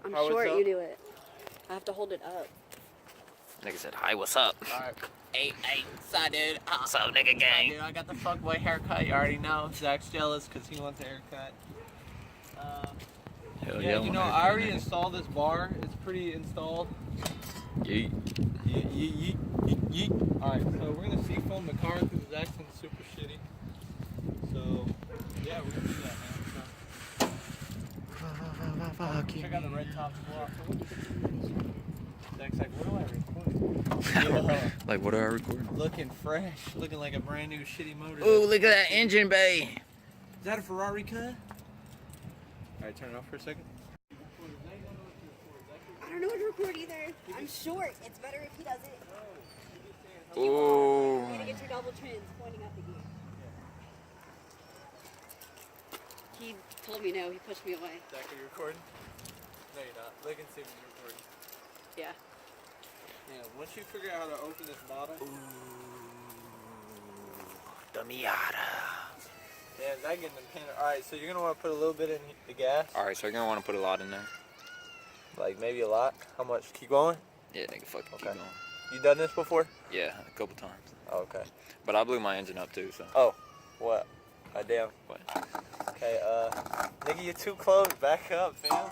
I'm Hi, short, what's you up? do it. I have to hold it up. Nigga said, hi, what's up? Alright. Hey, side dude. What's up, nigga gang? Dude, I got the fuckboy haircut. You already know. Zach's jealous because he wants a haircut. Hell Yeah, I you want know, a I haircut, already nigga. installed this bar. It's pretty installed. Yeet. Yeet. Alright, so we're gonna Seafoam the car because Zach's been super shitty. So, yeah, we're gonna do that, man. So, check out the red top block. Zach's like, what do I record? Yeah. Like, what do I record? Looking fresh, looking like a brand new shitty motor. Ooh, look at that engine bay. Is that a Ferrari cut? Alright, turn it off for a second. I don't know what to record either. I'm short. It's better if he does it. Ooh. You gotta get your double trins pointing up the gear. He told me no. He pushed me away. Zach, are you recording? No, you're not. Look and see when you're recording. Yeah. Yeah, once you figure out how to open this bottle. Ooh. The Miata. Yeah, Zach getting the pin. Alright, so you're gonna want to put a little bit in the gas. Alright, so you're gonna want to put a lot in there. Like maybe a lot. How much? Keep going? Yeah, nigga, fucking keep Okay. going. You done this before? Yeah, a couple times. Oh, okay. But I blew my engine up too, so. Oh, what? Damn. What? Okay, nigga, you're too close. Back up, fam.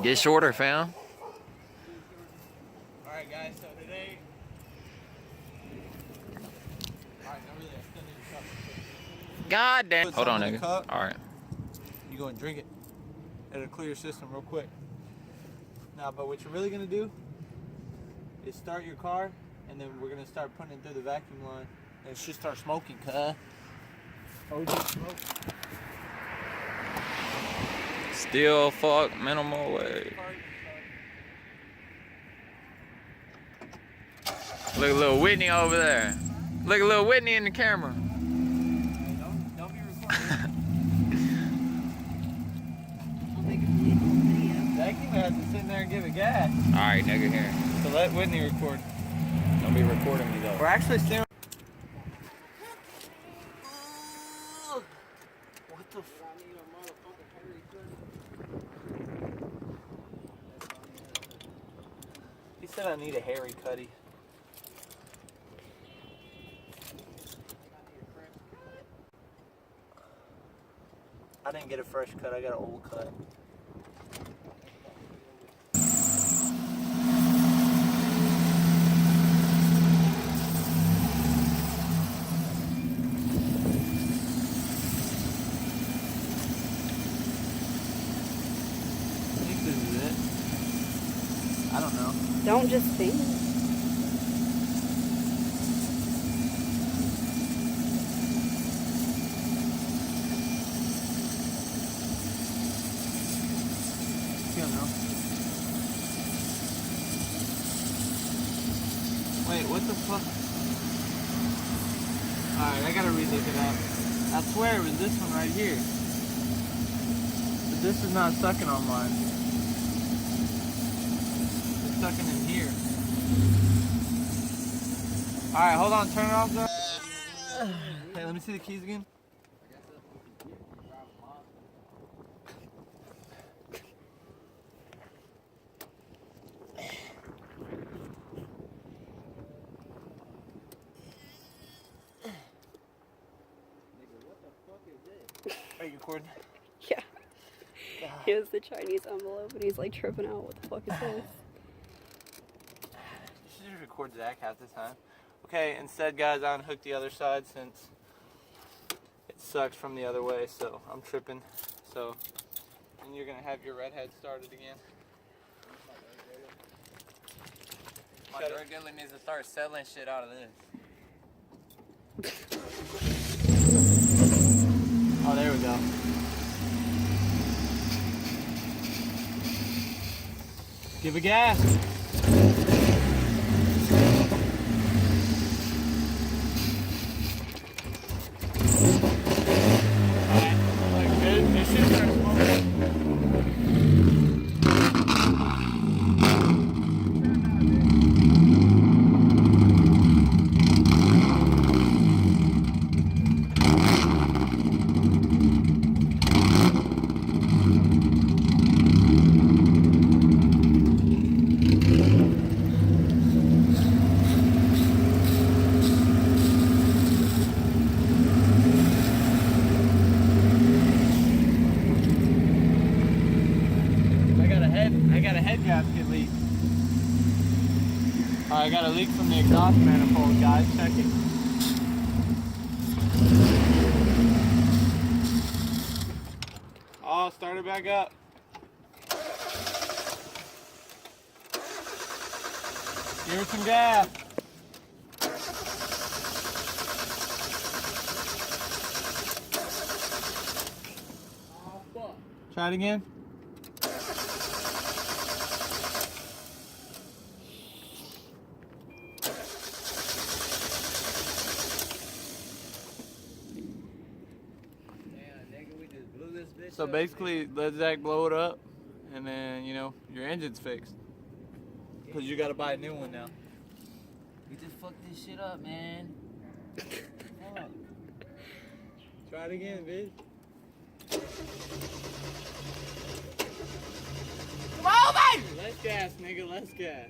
Get shorter, fam. Alright, guys, so today. Alright, not really. I still need a cup. God damn. Put Hold on, something in nigga. the cup. Alright. You go and drink it. It'll clear your system real quick. Now, but what you're really gonna do is start your car, and then we're gonna start putting it through the vacuum line, and it should start smoking, cuh. OG smoke. Still fuck minimal way. Look at little Whitney over there. Look at little Whitney in the camera. Hey, don't be recording. I'll make a video. Zach, you have to sit in there and give it gas. Alright, nigga, here. So let Whitney record. Don't be recording me though. We're actually staying. What the fuck? He said I need a hairy cutty. I didn't get a fresh cut, I got an old cut. I think this is it. I don't know. Don't just think. I don't know. Wait, what the fuck? Alright, I gotta relook it up. I swear it was this one right here. But this is not sucking on mine. It's sucking in here. Alright, hold on, turn it off though. Hey, let me see the keys again. Are you recording? Yeah. He has the Chinese envelope and he's like tripping out. What the fuck is this? You should just record Zach half the time. Okay, instead, guys, I unhooked the other side since it sucks from the other way, so I'm tripping. So, and you're gonna have your redhead started again. My drug dealer needs to start selling shit out of this. Oh, there we go. Give it gas. I got a head gasket leak. I got a leak from the exhaust manifold, guys. Check it. Oh, start it back up. Give it some gas. Oh, fuck. Try it again. So basically, let Zach blow it up, and then, you know, your engine's fixed. Because you got to buy a new one now. We just fucked this shit up, man. Fuck. Try it again, bitch. Come on, baby! Less gas, nigga, less gas.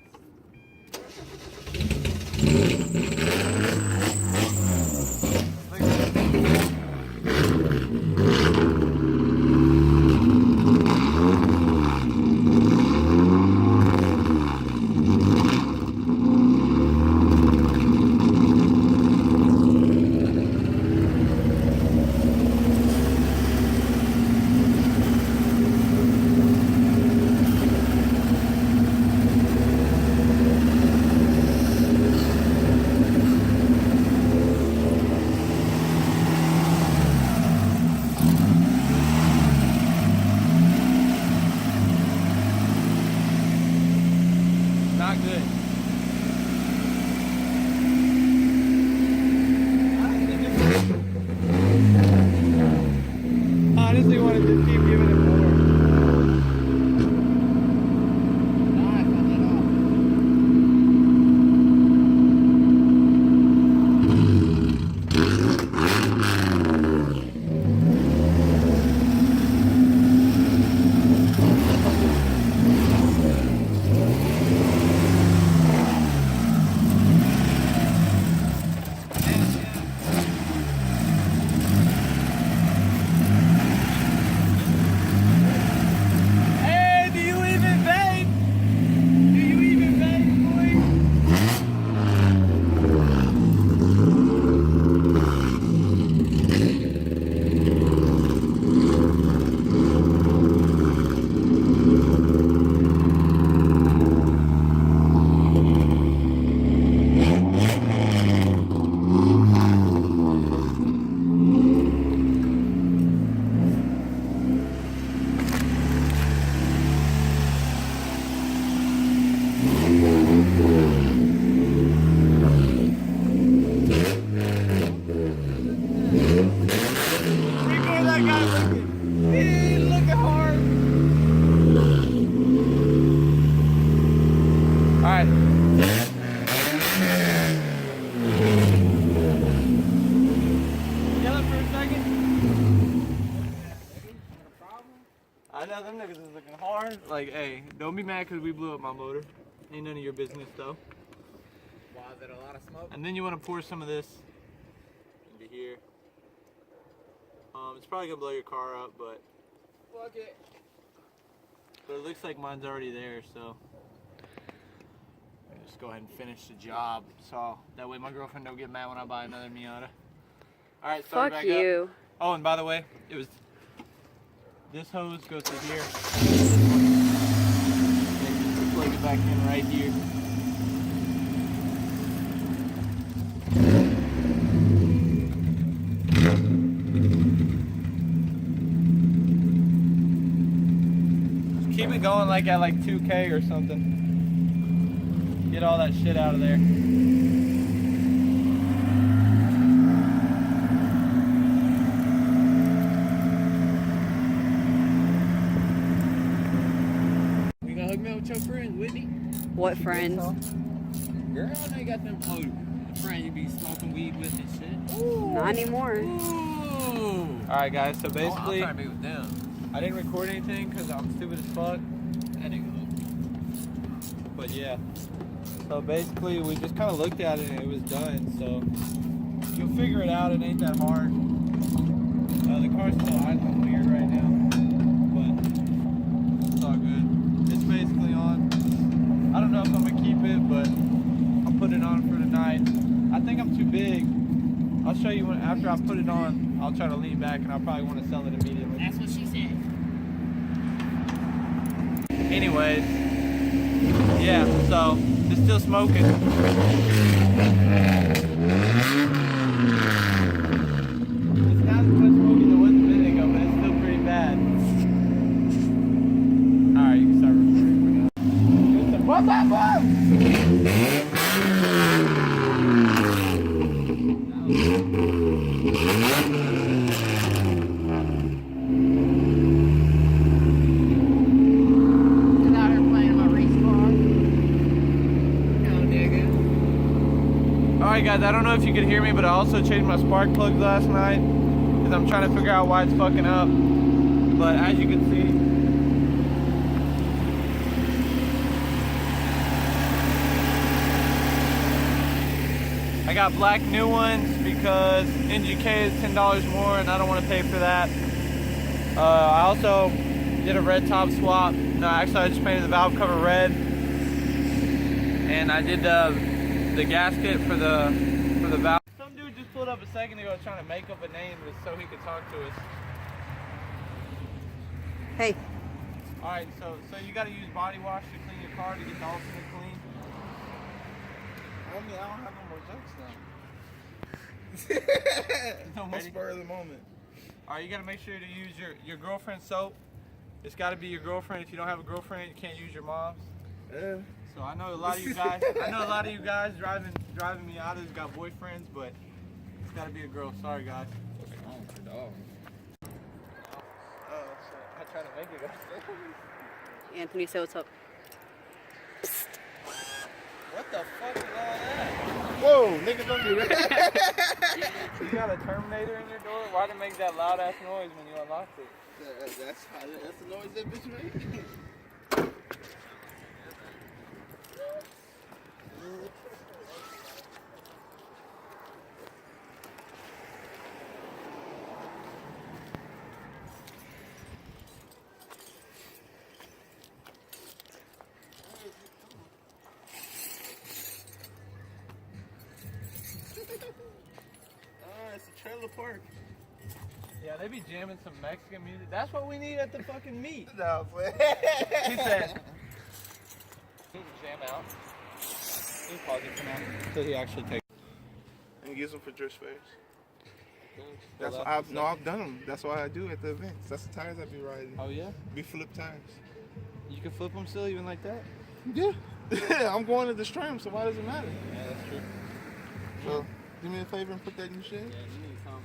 Not good. I honestly wanted to keep giving it more. Nah, I cut that off. Hey, do you even vape? Do you even vape, boy? Record that guy looking. He looking hard. Alright. Yell it for a second. I know them niggas is looking hard. Like, hey, don't be mad because we blew up my motor. Ain't none of your business though. Wow, is that a lot of smoke? And then you want to pour some of this into here. It's probably gonna blow your car up, but Fuck it. it looks like mine's already there, so I'll just go ahead and finish the job. So that way my girlfriend don't get mad when I buy another Miata. All right, start Fuck back you. up. Oh, and by the way, it was this hose goes to here. And plug it back in right here. Keep it going like at like 2K or something. Get all that shit out of there. You gonna hook me up with your friends, Whitney? What friends? Girl, I know you got them friends you be smoking weed with and shit. Ooh. Not anymore. Ooh. Alright guys, so I'm basically trying to be with them. I didn't record anything because I'm stupid as fuck. That nigga. But yeah. So basically we just kind of looked at it and it was done. So you'll figure it out. It ain't that hard. The car's still idling weird right now. But it's all good. It's basically Alright, I think I'm too big. I'll show you when, after I put it on, I'll try to lean back and I'll probably want to sell it immediately. That's what she said. Anyways, yeah, so it's still smoking. It's not as much smoky as it was a minute ago, but it's still pretty bad. Alright, you can start recording. Whoop, whoop, whoop! Without her playing my race car. No, nigga. Alright guys, I don't know if you could hear me, but I also changed my spark plugs last night because I'm trying to figure out why it's fucking up. But as you can see, I got black new ones because NGK is $10 more and I don't want to pay for that. I also did a red top swap. No, actually I just painted the valve cover red. And I did the gasket for the valve. Some dude just pulled up a second ago trying to make up a name just so he could talk to us. Hey. Alright, so you gotta use body wash to clean your car to get the ultimate clean. I don't have no more jokes now. No On more spur of the moment. Alright, you gotta make sure to use your girlfriend's soap. It's gotta be your girlfriend. If you don't have a girlfriend, you can't use your mom's. Yeah. So I know a lot of you guys driving me out has got boyfriends, but it's gotta be a girl. Sorry guys. Oh, I try to make it up. Anthony, say what's up. What the fuck is all that? whoa, nigga, don't do that. You got a Terminator in your door? Why'd it make that loud ass noise when you unlocked it? That's the noise that bitch made. It's a trailer park. Yeah, they be jamming some Mexican music. That's what we need at the fucking meet. No, He said. He can jam out. He can pause it for now until he actually takes. And use them for drift fairs. That's That's what I've done them. That's why I do at the events. That's the tires I be riding. Oh yeah? Be flip tires. You can flip them still even like that? Yeah. I'm going to the stream, so why does it matter? Yeah, that's true. So, do me a favor and put that in the shed. Yeah, you need some.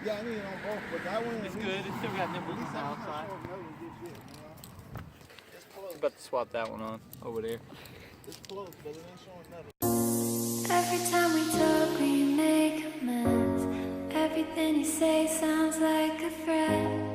Yeah, I need it on both, but that one It's good. It's still got nipples on the outside. It's close. About to swap that one on over there. It's close, but it ain't showing nothing. Every time we talk, we make a mess. Everything you say sounds like a threat.